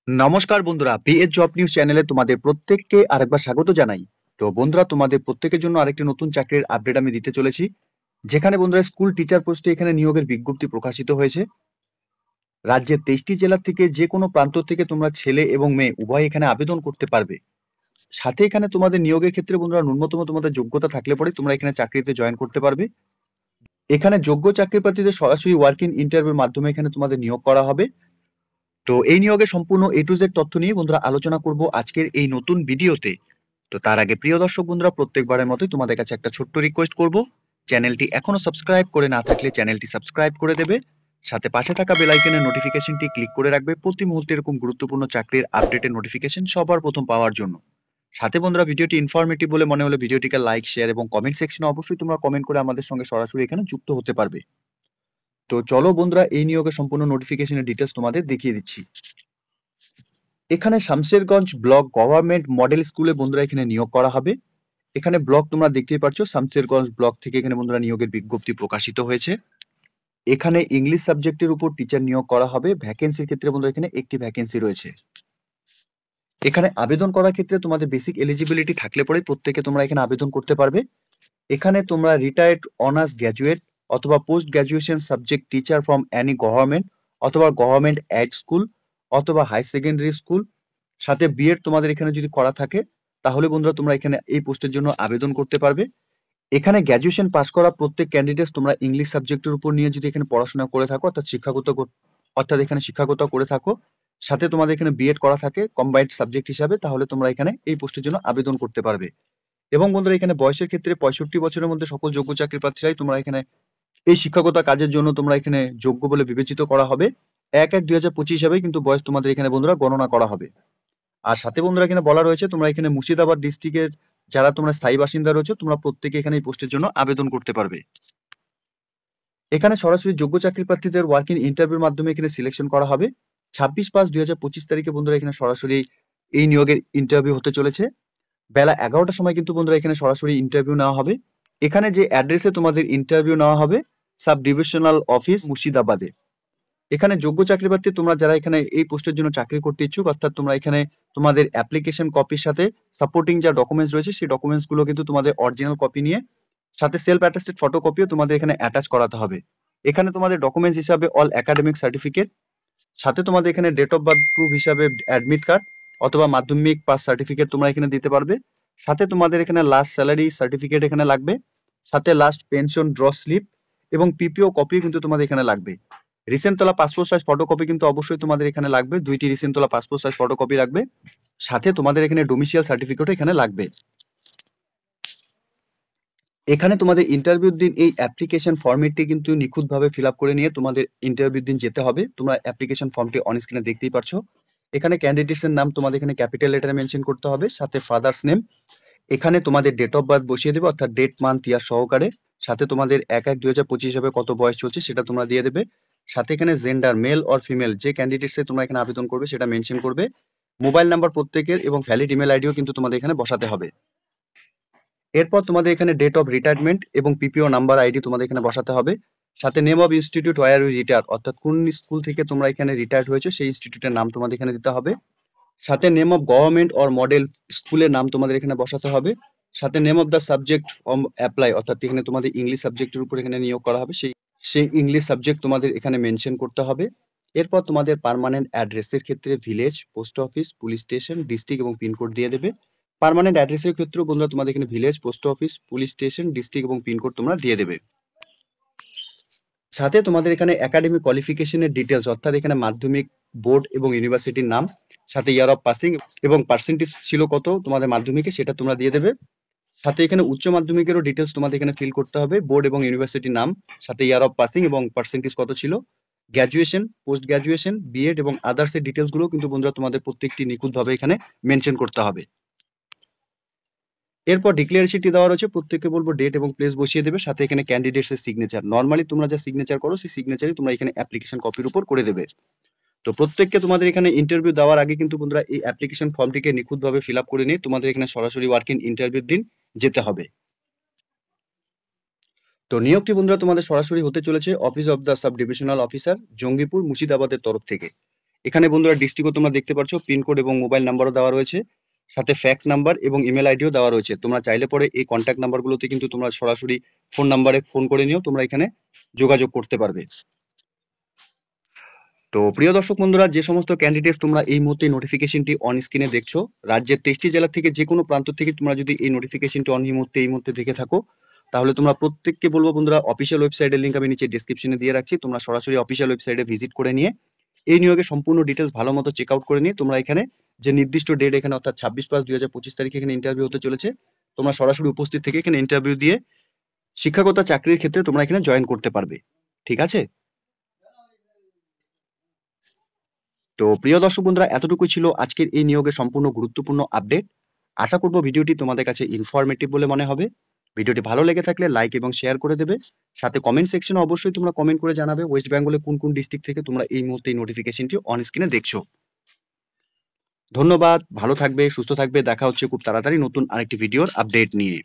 নমস্কার বন্ধুরা, BS job news চ্যানেলে তোমাদের প্রত্যেককে আরেকবার স্বাগত জানাই। তো বন্ধুরা, তোমাদের প্রত্যেকের জন্য আরেকটি নতুন চাকরির আপডেট আমি দিতে চলেছি, যেখানে বন্ধুরা স্কুল টিচার পোস্টে এখানে নিয়োগের বিজ্ঞপ্তি প্রকাশিত হয়েছে। রাজ্যের 23টি জেলা থেকে যে কোনো প্রান্ত থেকে তোমরা ছেলে এবং মেয়ে উভয় এখানে আবেদন করতে পারবে। সাথে এখানে তোমাদের নিয়োগের ক্ষেত্রে বন্ধুরা ন্যূনতম তোমাদের যোগ্যতা থাকলে পরে তোমরা এখানে চাকরিতে জয়েন করতে পারবে। এখানে যোগ্য চাকরি প্রার্থীদের সরাসরি ওয়ার্কিং ইন্টারভিউর মাধ্যমে এখানে তোমাদের নিয়োগ করা হবে। তো এই নিয়োগের সম্পূর্ণ A to Z তথ্য নিয়ে বন্ধুরা আলোচনা করব আজকের এই নতুন ভিডিওতে। তো তার আগে প্রিয় দর্শক বন্ধুরা, প্রত্যেকবারের মতোই তোমাদের কাছে একটা ছোট্ট রিকোয়েস্ট করব, চ্যানেলটি এখনো সাবস্ক্রাইব করে না থাকলে চ্যানেলটি সাবস্ক্রাইব করে দেবে, সাথে পাশে থাকা বেল আইকনের নোটিফিকেশনটি ক্লিক করে রাখবে প্রতি মুহূর্তে এরকম গুরুত্বপূর্ণ চাকরির আপডেটের নোটিফিকেশন সবার প্রথম পাওয়ার জন্য। সাথে বন্ধুরা, ভিডিওটি ইনফরমেটিভ বলে মনে হলে ভিডিওটিকে লাইক, শেয়ার এবং কমেন্ট সেকশনে অবশ্যই তোমরা কমেন্ট করে আমাদের সঙ্গে সরাসরি এখানে যুক্ত হতে পারবে। তো চলো বন্ধুরা, এই নিয়োগের সম্পূর্ণ নোটিফিকেশনের ডিটেলস তোমাদের দেখিয়ে দিচ্ছি। এখানে শামশেরগঞ্জ ব্লক গভর্নমেন্ট মডেল স্কুলে বন্ধুরা এখানে নিয়োগ করা হবে। এখানে ব্লক তোমরা দেখতেই পাচ্ছ, শামশেরগঞ্জ ব্লক থেকে এখানে বন্ধুরা নিয়োগের বিজ্ঞপ্তি প্রকাশিত হয়েছে। এখানে ইংলিশ সাবজেক্টের উপর টিচার নিয়োগ করা হবে। ভ্যাকেন্সির ক্ষেত্রে বন্ধুরা এখানে একটি ভ্যাকেন্সি রয়েছে। এখানে আবেদন করার ক্ষেত্রে তোমাদের বেসিক এলিজিবিলিটি থাকলে পরে প্রত্যেকে তোমরা এখানে আবেদন করতে পারবে। এখানে তোমরা রিটায়ার্ড অনার্স গ্র্যাজুয়েট অথবা post graduation subject teacher from any government অথবা গভর্নমেন্ট এড স্কুল অথবা হাই সেকেন্ডারি স্কুল, সাথে বিএড তোমাদের এখানে যদি করা থাকে তাহলে বন্ধুরা তোমরা এখানে এই পোস্টের জন্য আবেদন করতে পারবে। এখানে গ্র্যাজুয়েশন পাস করা প্রত্যেক ক্যান্ডিডেট তোমরা ইংলিশ সাবজেক্টের উপর নিয়ে যদি এখানে পড়াশোনা করে থাকো, অর্থাৎ এখানে শিক্ষাগত করে থাকো, সাথে তোমাদের এখানে বিএড করা থাকে কম্বাইন্ড সাবজেক্ট হিসাবে, তাহলে তোমরা এখানে এই পোস্টের জন্য আবেদন করতে পারবে। এবং বন্ধুরা, এখানে বয়সের ক্ষেত্রে 65 বছরের মধ্যে সকল যোগ্য চাকরি প্রার্থীরাই তোমরা এখানে এই শিক্ষকতা কাজের জন্য তোমরা এখানে যোগ্য বলে বিবেচিত করা হবে। 1/1/2025 হিসাবে কিন্তু বয়স তোমাদের এখানে বন্ধুরা গণনা করা হবে। আর সাথে বন্ধুরা এখানে বলা রয়েছে, তোমরা এখানে মুর্শিদাবাদ ডিস্ট্রিক্টের যারা তোমরা স্থায়ী বাসিন্দা রয়েছে তোমরা প্রত্যেকে এখানে এই পোস্টের জন্য আবেদন করতে পারবে। এখানে সরাসরি যোগ্য চাকরি প্রার্থীদের ওয়ার্কিং ইন্টারভিউর মাধ্যমে এখানে সিলেকশন করা হবে। 26/5/2025 তারিখে বন্ধুরা এখানে সরাসরি এই নিয়োগের ইন্টারভিউ হতে চলেছে। বেলা 11টার সময় কিন্তু বন্ধুরা এখানে সরাসরি ইন্টারভিউ নেওয়া হবে। এখানে যে অ্যাড্রেসে তোমাদের ইন্টারভিউ নেওয়া হবে, সাব ডিভিশনাল অফিস মুর্শিদাবাদে। এখানে যোগ্য চাকরি প্রার্থী তোমরা যারা এখানে এই পোস্টের জন্য চাকরি করতে ইচ্ছুক, অর্থাৎ তোমরা এখানে তোমাদের অ্যাপ্লিকেশন কপির সাথে সাপোর্টিং যা ডকুমেন্টস রয়েছে সেই ডকুমেন্টস গুলো কিন্তু তোমাদের অরিজিনাল কপি নিয়ে সাথে সেলফ অ্যাটাস্টেড ফটোকপিও তোমাদের এখানে অ্যাটাচ করাতে হবে। এখানে তোমাদের ডকুমেন্টস হিসাবে অল একাডেমিক সার্টিফিকেট, সাথে তোমাদের এখানে ডেট অফ বার্থ প্রুফ হিসাবে অ্যাডমিট কার্ড অথবা মাধ্যমিক পাস সার্টিফিকেট তোমরা এখানে দিতে পারবে। সাথে তোমাদের এখানে লাস্ট স্যালারি সার্টিফিকেট এখানে লাগবে, সাথে লাস্ট পেনশন ড্র স্লিপ এবং পিপিও কপি কিন্তু তোমাদের এখানে লাগবে। রিসেন্ট তোলা পাসপোর্ট সাইজ ফটোকপি কিন্তু অবশ্যই তোমাদের এখানে লাগবে, 2টি রিসেন্ট তোলা পাসপোর্ট সাইজ ফটোকপি লাগবে। সাথে তোমাদের এখানে ডোমিসিয়াল সার্টিফিকেটও এখানে লাগবে। এখানে তোমাদের ইন্টারভিউর দিন এই অ্যাপ্লিকেশন ফর্মেটটি কিন্তু নিখুঁতভাবে ফিল আপ করে নিয়ে তোমাদের ইন্টারভিউর দিন যেতে হবে। তোমরা অ্যাপ্লিকেশন ফর্মটি অন স্ক্রিনে দেখতেই পারছো। এখানে ক্যান্ডিডেটসের নাম তোমাদের এখানে ক্যাপিটাল লেটারে মেনশন করতে হবে, সাথে ফাদার্স নেম, এখানে তোমাদের ডেট অফ বার্থ বসিয়ে দেবে অর্থাৎ ডেট মান্থ ইয়ার সহকারে, সাথে তোমাদের 1/1/2025 হিসাবে কত বয়স চলছে সেটা তোমরা দিয়ে দেবে। সাথে এখানে জেন্ডার মেল অর ফিমেল যে ক্যান্ডিডেটসে তোমরা এখানে আবেদন করবে সেটা মেনশন করবে। মোবাইল নাম্বার প্রত্যেকের এবং ভ্যালিড ইমেল আইডিও কিন্তু তোমাদের এখানে বসাতে হবে। এরপর তোমাদের এখানে ডেট অফ রিটায়ারমেন্ট এবং পিপিও নাম্বার আইডি তোমাদের এখানে বসাতে হবে। সাথে name of institute where you retire, অর্থাৎ কোন স্কুল থেকে তোমরা এখানে রিটায়ার্ড হয়েছে সেই ইনস্টিটিউটের নাম তোমাদের এখানে দিতে হবে। সাথে name of government or model স্কুলের নাম তোমাদের এখানে বসাতে হবে। সাথে name of the subject apply, অর্থাৎ এখানে তোমাদের ইংলিশ সাবজেক্টের উপর এখানে নিয়োগ করা হবে, সেই ইংলিশ সাবজেক্ট তোমাদের এখানে মেনশন করতে হবে। এরপর তোমাদের পার্মানেন্ট অ্যাড্রেসের ক্ষেত্রে village, post office, police station, district এবং পিনকোড দিয়ে দেবে। পার্মানেন্ট অ্যাড্রেসের ক্ষেত্রেও বন্ধুরা তোমাদের এখানে village, post office, police station, district এবং পিনকোড তোমরা দিয়ে দেবে। সাথে তোমাদের এখানে একাডেমিক কোয়ালিফিকেশনের ডিটেলস, অর্থাৎ এখানে মাধ্যমিক, বোর্ড এবং ইউনিভার্সিটির নাম, সাথে ইয়ার অফ পাসিং এবং পার্সেন্টেজ ছিল কত তোমাদের মাধ্যমিকে সেটা তোমরা দিয়ে দেবে। সাথে এখানে উচ্চ মাধ্যমিকেরও ডিটেলস তোমাদের এখানে ফিল করতে হবে, বোর্ড এবং ইউনিভার্সিটির নাম, সাথে ইয়ার অফ পাসিং এবং পার্সেন্টেজ কত ছিল। গ্র্যাজুয়েশন, পোস্ট গ্র্যাজুয়েশন, বিএড এবং আদার্স এর ডিটেলস গুলো কিন্তু বন্ধুরা তোমাদের প্রত্যেকটি নিখুঁতভাবে এখানে মেনশন করতে হবে। এরপর ডিক্লেয়ার শিটটি দেওয়া রয়েছে, প্রত্যেককে বলবো ডেট এবং প্লেস বসিয়ে দেবে, সাথে এখানে ক্যান্ডিডেটস এর সিগনেচার, নরমালি তোমরা যা সিগনেচার করো সেই সিগনেচারই তোমরা এখানে অ্যাপ্লিকেশন কপির উপর করে দেবে। তো প্রত্যেককে তোমাদের এখানে ইন্টারভিউ দেওয়ার আগে কিন্তু বন্ধুরা এই অ্যাপ্লিকেশন ফর্মটিকে নিখুঁতভাবে ফিল আপ করে নিয়ে তোমাদের এখানে সরাসরি ওয়ার্কিং ইন্টারভিউর দিন যেতে হবে। তো নিয়োগটি বন্ধুরা তোমাদের সরাসরি হতে চলেছে office of the sub divisional officer, Jangipur, মুর্শিদাবাদের তরফ থেকে। এখানে বন্ধুরা ডিস্ট্রিক্টও তোমরা দেখতে পাচ্ছ, পিনকোড এবং মোবাইল নাম্বারও দেওয়া রয়েছে, সাথে ফ্যাক্স নাম্বার এবং ইমেল আইডিও দেওয়া রয়েছে। তোমরা চাইলে পরে এই কন্ট্যাক্ট নাম্বারগুলোতে কিন্তু তোমরা সরাসরি ফোন নাম্বারে ফোন করে নিয়েও তোমরা এখানে যোগাযোগ করতে পারবে। তো প্রিয় দর্শক বন্ধুরা, যে সমস্ত ক্যান্ডিডেটস তোমরা এই মুহূর্তে নোটিফিকেশনটি অন স্ক্রিনে দেখছো, রাজ্যের 23টি জেলা থেকে যে কোনো প্রান্ত থেকে তোমরা যদি এই নোটিফিকেশনটি এই মুহূর্তে দেখে থাকো, তাহলে তোমরা প্রত্যেককে বলবো বন্ধুরা, অফিসিয়াল ওয়েবসাইটের লিংক আমি নিচে ডেসক্রিপশনে দিয়ে রাখছি, তোমরা সরাসরি অফিসিয়াল ওয়েবসাইটে ভিজিট করে নিয়ে এই নিয়োগের সম্পূর্ণ ডিটেলস ভালো মতো চেক আউট করে নিয়ে তোমরা এখানে যে নির্দিষ্ট ডেট এখানে অর্থাৎ 26/5/2025 তারিখে এখানে ইন্টারভিউ হতে চলেছে, তোমরা সরাসরি উপস্থিত থেকে এখানে ইন্টারভিউ দিয়ে শিক্ষাগত চাকরির ক্ষেত্রে তোমরা এখানে জয়েন করতে পারবে। ঠিক আছে? তো প্রিয় দর্শক বন্ধুরা, এতটুকুই ছিল আজকের এই নিয়োগের সম্পূর্ণ গুরুত্বপূর্ণ আপডেট। আশা করব ভিডিওটি তোমাদের কাছে ইনফরমেটিভ বলে মনে হবে। ভিডিওটি ভালো লেগে থাকলে লাইক এবং শেয়ার করে দেবে। সাথে কমেন্ট সেকশনে অবশ্যই তোমরা কমেন্ট করে জানাবে ওয়েস্ট বেঙ্গলে কোন কোন ডিস্ট্রিক্ট থেকে তোমরা এই মুহূর্তে এই নোটিফিকেশনটি অন স্ক্রিনে দেখছো। ধন্যবাদ, ভালো থাকবে, সুস্থ থাকবে। দেখা হচ্ছে খুব তাড়াতাড়ি নতুন আরেকটি ভিডিওর আপডেট নিয়ে।